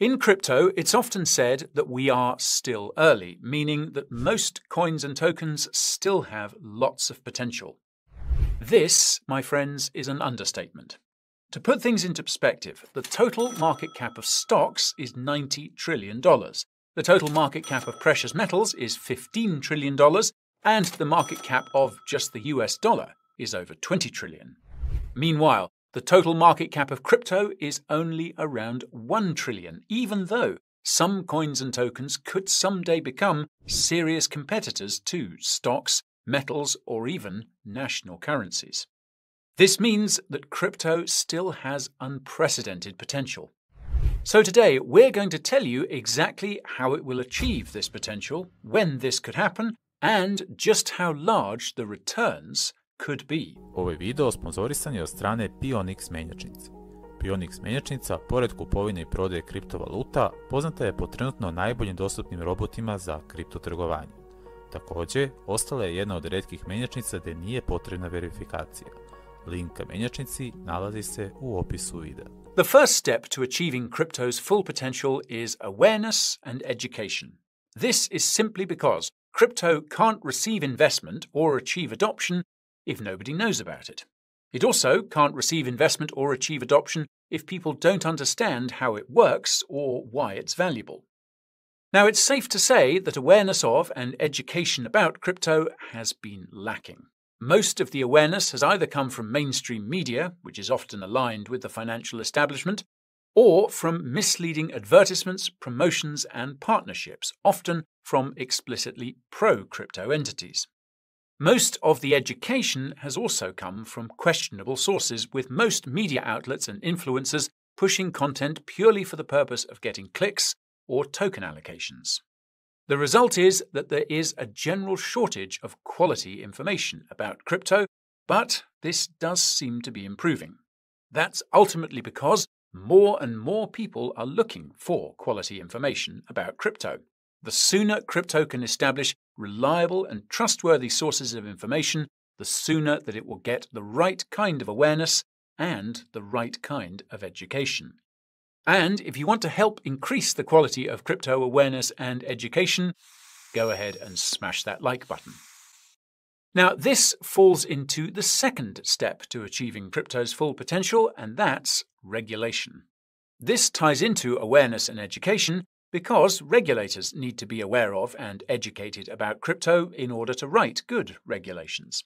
In crypto, it's often said that we are still early, meaning that most coins and tokens still have lots of potential. This, my friends, is an understatement. To put things into perspective, the total market cap of stocks is $90 trillion. The total market cap of precious metals is $15 trillion, and the market cap of just the US dollar is over $20 trillion. Meanwhile, the total market cap of crypto is only around $1 trillion, even though some coins and tokens could someday become serious competitors to stocks, metals, or even national currencies. This means that crypto still has unprecedented potential. So today, we're going to tell you exactly how it will achieve this potential, when this could happen, and just how large the returns could be. Ovaj video sponzorisan je od strane Pionix menjačnice. Pionix menjačnica, pored kupovine i prodaje kriptovaluta, poznata je po trenutno najboljim dostupnim robotima za kriptotrgovanje. Također, ostala je jedna od retkih menjačnica gdje nije potrebna verifikacija. Link ka menjačnici nalazi se u opisu videa. The first step to achieving crypto's full potential is awareness and education. This is simply because crypto can't receive investment or achieve adoption if nobody knows about it. It also can't receive investment or achieve adoption if people don't understand how it works or why it's valuable. Now, it's safe to say that awareness of and education about crypto has been lacking. Most of the awareness has either come from mainstream media, which is often aligned with the financial establishment, or from misleading advertisements, promotions, and partnerships, often from explicitly pro-crypto entities. Most of the education has also come from questionable sources, with most media outlets and influencers pushing content purely for the purpose of getting clicks or token allocations. The result is that there is a general shortage of quality information about crypto, but this does seem to be improving. That's ultimately because more and more people are looking for quality information about crypto. The sooner crypto can establish reliable and trustworthy sources of information, the sooner that it will get the right kind of awareness and the right kind of education. And if you want to help increase the quality of crypto awareness and education, go ahead and smash that like button. Now, this falls into the second step to achieving crypto's full potential, and that's regulation. This ties into awareness and education because regulators need to be aware of and educated about crypto in order to write good regulations.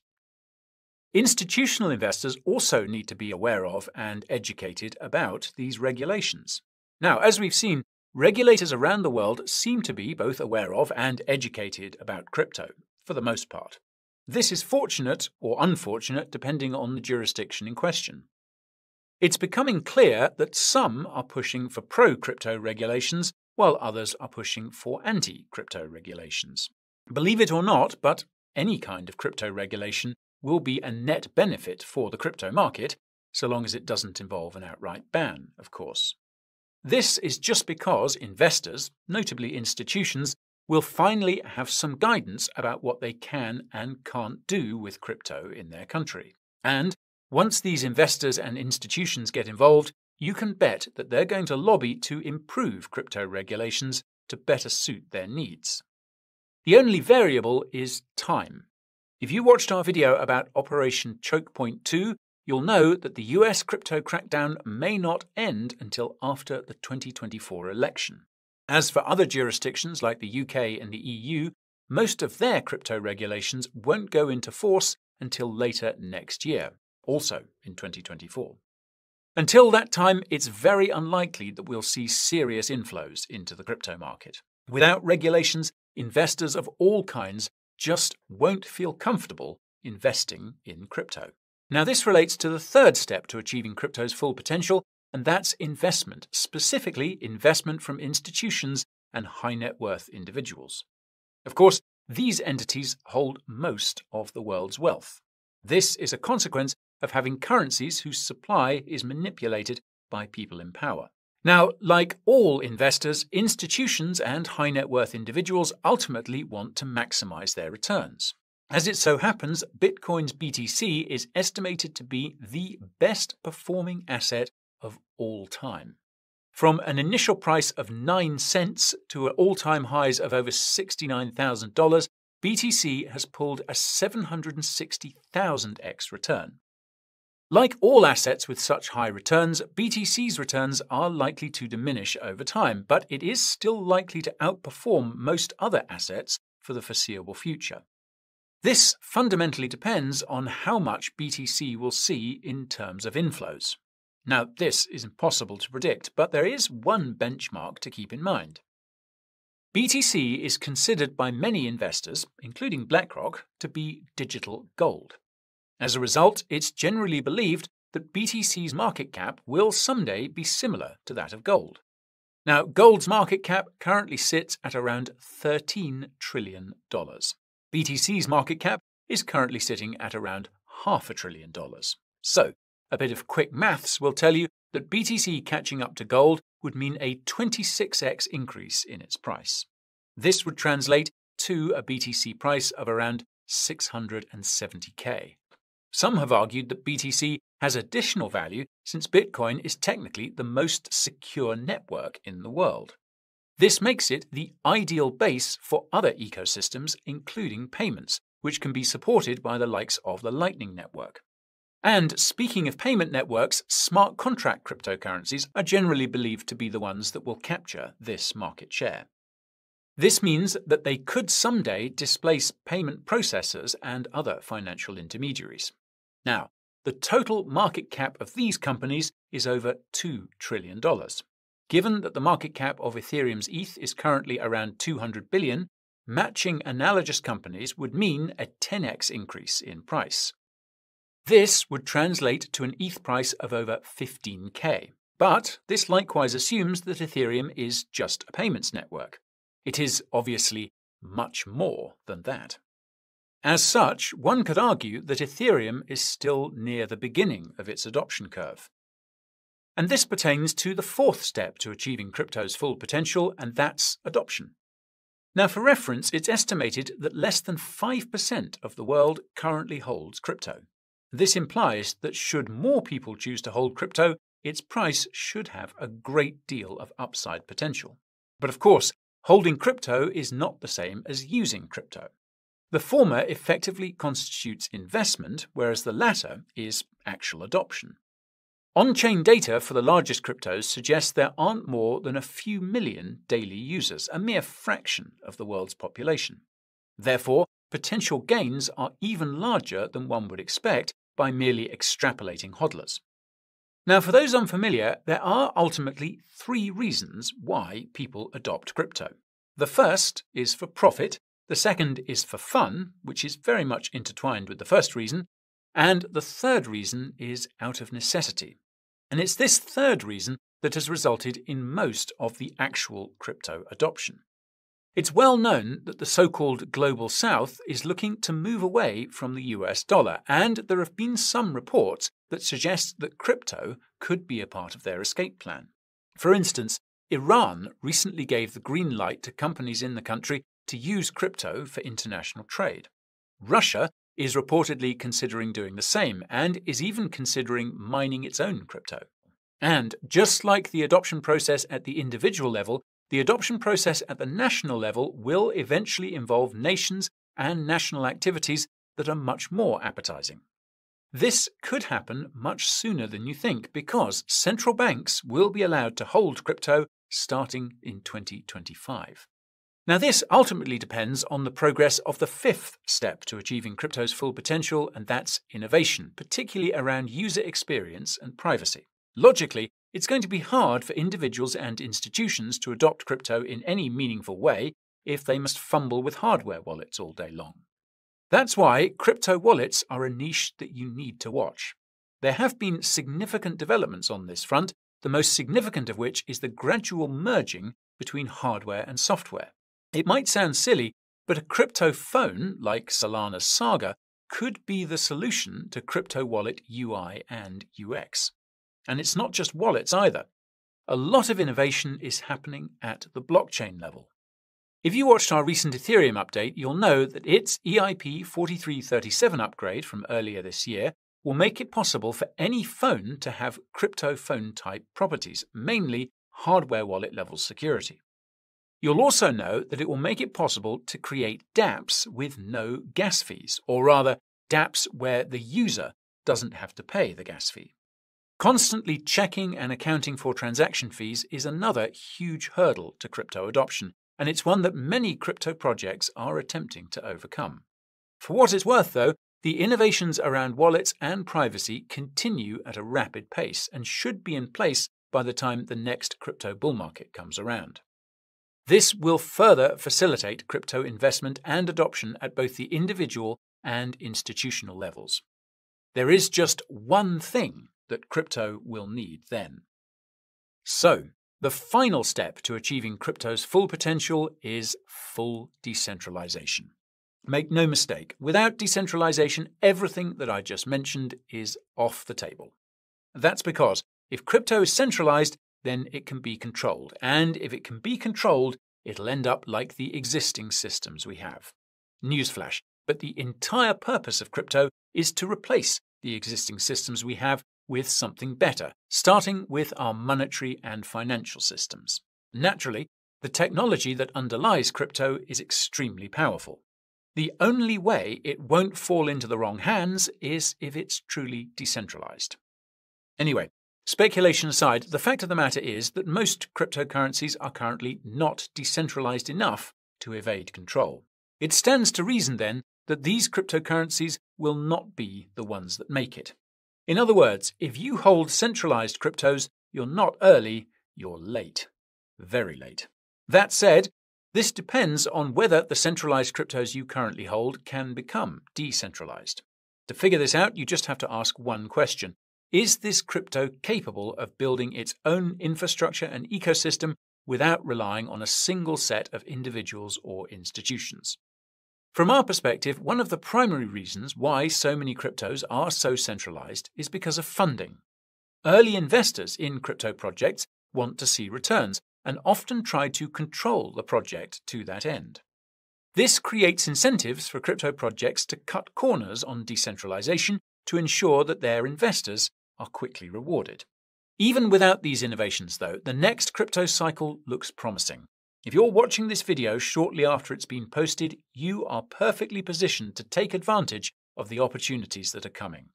Institutional investors also need to be aware of and educated about these regulations. Now, as we've seen, regulators around the world seem to be both aware of and educated about crypto, for the most part. This is fortunate or unfortunate depending on the jurisdiction in question. It's becoming clear that some are pushing for pro-crypto regulations while others are pushing for anti-crypto regulations. Believe it or not, but any kind of crypto regulation will be a net benefit for the crypto market, so long as it doesn't involve an outright ban, of course. This is just because investors, notably institutions, will finally have some guidance about what they can and can't do with crypto in their country. And once these investors and institutions get involved, you can bet that they're going to lobby to improve crypto regulations to better suit their needs. The only variable is time. If you watched our video about Operation Choke Point 2, you'll know that the US crypto crackdown may not end until after the 2024 election. As for other jurisdictions like the UK and the EU, most of their crypto regulations won't go into force until later next year, also in 2024. Until that time, it's very unlikely that we'll see serious inflows into the crypto market. Without regulations, investors of all kinds just won't feel comfortable investing in crypto. Now, this relates to the third step to achieving crypto's full potential, and that's investment, specifically investment from institutions and high net worth individuals. Of course, these entities hold most of the world's wealth. This is a consequence of having currencies whose supply is manipulated by people in power. Now, like all investors, institutions and high net worth individuals ultimately want to maximize their returns. As it so happens, Bitcoin's BTC is estimated to be the best performing asset of all time. From an initial price of 9 cents to all-time highs of over $69,000, BTC has pulled a 760,000x return. Like all assets with such high returns, BTC's returns are likely to diminish over time, but it is still likely to outperform most other assets for the foreseeable future. This fundamentally depends on how much BTC will see in terms of inflows. Now, this is impossible to predict, but there is one benchmark to keep in mind. BTC is considered by many investors, including BlackRock, to be digital gold. As a result, it's generally believed that BTC's market cap will someday be similar to that of gold. Now, gold's market cap currently sits at around $13 trillion. BTC's market cap is currently sitting at around $500 billion. So, a bit of quick maths will tell you that BTC catching up to gold would mean a 26x increase in its price. This would translate to a BTC price of around 670k. Some have argued that BTC has additional value since Bitcoin is technically the most secure network in the world. This makes it the ideal base for other ecosystems, including payments, which can be supported by the likes of the Lightning Network. And speaking of payment networks, smart contract cryptocurrencies are generally believed to be the ones that will capture this market share. This means that they could someday displace payment processors and other financial intermediaries. Now, the total market cap of these companies is over $2 trillion. Given that the market cap of Ethereum's ETH is currently around 200 billion, matching analogous companies would mean a 10x increase in price. This would translate to an ETH price of over 15k. But this likewise assumes that Ethereum is just a payments network. It is obviously much more than that. As such, one could argue that Ethereum is still near the beginning of its adoption curve. And this pertains to the fourth step to achieving crypto's full potential, and that's adoption. Now, for reference, it's estimated that less than 5% of the world currently holds crypto. This implies that should more people choose to hold crypto, its price should have a great deal of upside potential. But of course, holding crypto is not the same as using crypto. The former effectively constitutes investment, whereas the latter is actual adoption. On-chain data for the largest cryptos suggests there aren't more than a few million daily users, a mere fraction of the world's population. Therefore, potential gains are even larger than one would expect by merely extrapolating hodlers. Now, for those unfamiliar, there are ultimately three reasons why people adopt crypto. The first is for profit, the second is for fun, which is very much intertwined with the first reason, and the third reason is out of necessity. And it's this third reason that has resulted in most of the actual crypto adoption. It's well known that the so-called Global South is looking to move away from the US dollar, and there have been some reports that suggest that crypto could be a part of their escape plan. For instance, Iran recently gave the green light to companies in the country to use crypto for international trade. Russia is reportedly considering doing the same and is even considering mining its own crypto. And just like the adoption process at the individual level, the adoption process at the national level will eventually involve nations and national activities that are much more appetizing. This could happen much sooner than you think because central banks will be allowed to hold crypto starting in 2025. Now, this ultimately depends on the progress of the fifth step to achieving crypto's full potential, and that's innovation, particularly around user experience and privacy. Logically, it's going to be hard for individuals and institutions to adopt crypto in any meaningful way if they must fumble with hardware wallets all day long. That's why crypto wallets are a niche that you need to watch. There have been significant developments on this front, the most significant of which is the gradual merging between hardware and software. It might sound silly, but a crypto phone like Solana's Saga could be the solution to crypto wallet UI and UX. And it's not just wallets either. A lot of innovation is happening at the blockchain level. If you watched our recent Ethereum update, you'll know that its EIP 4337 upgrade from earlier this year will make it possible for any phone to have crypto phone type properties, mainly hardware wallet level security. You'll also know that it will make it possible to create dApps with no gas fees, or rather, dApps where the user doesn't have to pay the gas fee. Constantly checking and accounting for transaction fees is another huge hurdle to crypto adoption, and it's one that many crypto projects are attempting to overcome. For what it's worth, though, the innovations around wallets and privacy continue at a rapid pace and should be in place by the time the next crypto bull market comes around. This will further facilitate crypto investment and adoption at both the individual and institutional levels. There is just one thing that crypto will need then. So, the final step to achieving crypto's full potential is full decentralization. Make no mistake, without decentralization, everything that I just mentioned is off the table. That's because if crypto is centralized, then it can be controlled. And if it can be controlled, it'll end up like the existing systems we have. Newsflash, but the entire purpose of crypto is to replace the existing systems we have with something better, starting with our monetary and financial systems. Naturally, the technology that underlies crypto is extremely powerful. The only way it won't fall into the wrong hands is if it's truly decentralized. Anyway, speculation aside, the fact of the matter is that most cryptocurrencies are currently not decentralized enough to evade control. It stands to reason, then, that these cryptocurrencies will not be the ones that make it. In other words, if you hold centralized cryptos, you're not early, you're late. Very late. That said, this depends on whether the centralized cryptos you currently hold can become decentralized. To figure this out, you just have to ask one question. Is this crypto capable of building its own infrastructure and ecosystem without relying on a single set of individuals or institutions? From our perspective, one of the primary reasons why so many cryptos are so centralized is because of funding. Early investors in crypto projects want to see returns and often try to control the project to that end. This creates incentives for crypto projects to cut corners on decentralization to ensure that their investors are quickly rewarded. Even without these innovations, though, the next crypto cycle looks promising. If you're watching this video shortly after it's been posted, you are perfectly positioned to take advantage of the opportunities that are coming.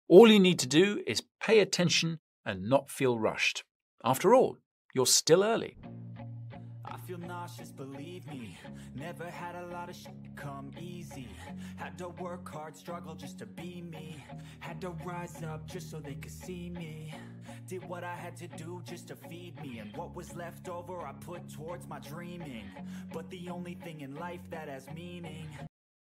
All you need to do is pay attention and not feel rushed. After all, you're still early. I feel nauseous, believe me. Never had a lot of shit come easy. Had to work hard, struggle just to be me. Had to rise up just so they could see me. Did what I had to do just to feed me. And what was left over I put towards my dreaming. But the only thing in life that has meaning